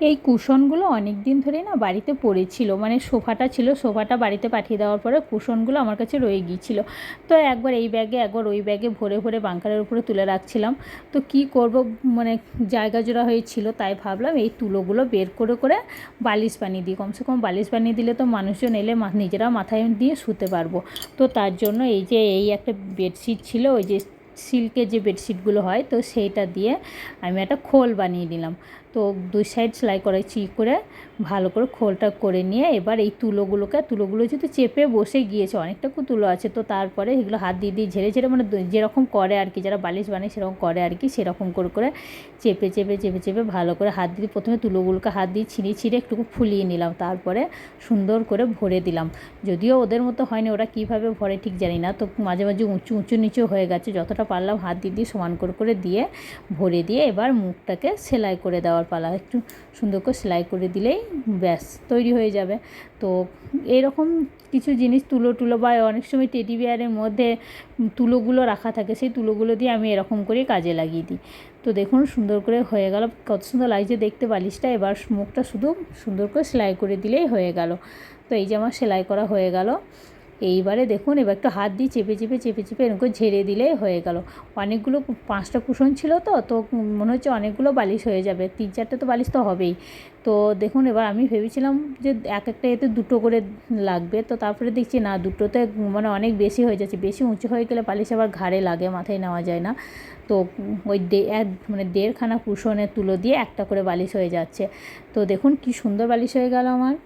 এই কুশনগুলো অনেক দিন ধরেই না বাড়িতে পড়েছিল, মানে সোফাটা ছিল, সোফাটা বাড়িতে পাঠিয়ে দেওয়ার পরে কুশনগুলো আমার কাছে রয়ে গিয়েছিলো। তো একবার এই ব্যাগে একবার ওই ব্যাগে ভরে ভরে বাঙ্কারের উপরে তুলে রাখছিলাম। তো কি করব, মানে জায়গা জোড়া হয়েছিল, তাই ভাবলাম এই তুলোগুলো বের করে করে বালিশ বানিয়ে দিই। কমসে কম বালিশ বানিয়ে দিলে তো মানুষজন এলে নিজেরা মাথায় দিয়ে শুতে পারবো। তো তার জন্য এই যে এই একটা বেডশিট ছিল, ওই যে সিল্কের যে বেডশিটগুলো হয়, তো সেইটা দিয়ে আমি একটা খোল বানিয়ে নিলাম। তো দুই সাইড সেলাই করেছি করে ভালো করে খোলটা করে নিয়ে এবার এই তুলোগুলো যেহেতু চেপে বসে গিয়েছে, অনেকটা তুলো আছে, তো তারপরে এগুলো হাত দিয়ে দিয়ে ঝেড়ে ঝেড়ে, মানে যেরকম করে আর কি, যারা বালিশ বানায় সেরকম করে আর কি, সেরকম করে করে চেপে চেপে চেপে চেপে ভালো করে হাত দিয়ে প্রথমে তুলোগুলোকে হাত দিয়ে ছিঁড়ে ছিঁড়ে একটু ফুলিয়ে নিলাম, তারপরে সুন্দর করে ভরে দিলাম। যদিও ওদের মতো হয়নি, ওরা কীভাবে ভরে ঠিক জানি না, তো মাঝে মাঝে উঁচু উঁচু নিচু হয়ে গেছে, যতটা পারলাম হাত দিয়ে দিয়ে সমান করে দিয়ে ভরে দিয়ে এবার মুখটাকে সেলাই করে দেওয়ার পালা। একটু সুন্দর করে সেলাই করে দিলেই ব্যাস তৈরি হয়ে যাবে। তো এরকম কিছু জিনিস তুলো বা অনেক সময় টেডি বিয়ারের মধ্যে তুলোগুলো রাখা থাকে, সেই তুলোগুলো দিয়ে আমি এরকম করে কাজে লাগিয়ে দিই। তো দেখুন সুন্দর করে হয়ে গেল, কত সুন্দর লাগছে দেখতে বালিশটা। এবার মুখটা শুধু সুন্দর করে সেলাই করে দিলেই হয়ে গেল। তো এই যে আমার সেলাই করা হয়ে গেল। এইবারে দেখুন এবার একটু হাত দিয়ে চেপে চেপে চেপে চেপে এরকম করে ঝেড়ে দিলেই হয়ে গেল। অনেকগুলো 5টা কুশন ছিল, তো মনে হচ্ছে অনেকগুলো বালিশ হয়ে যাবে, 3-4টে তো বালিশ তো হবেই। তো দেখুন এবার আমি ভেবেছিলাম যে এক একটা এতে 2টো করে লাগবে, তো তারপরে দেখছি না, 2টোতে মানে অনেক বেশি হয়ে যাচ্ছে, বেশি উঁচু হয়ে গেলে বালিশ আবার ঘাড়ে লাগে, মাথায় নেওয়া যায় না। তো ওই মানে 1.5খানা কুশনের তুলো দিয়ে একটা করে বালিশ হয়ে যাচ্ছে। তো দেখুন কি সুন্দর বালিশ হয়ে গেল আমার।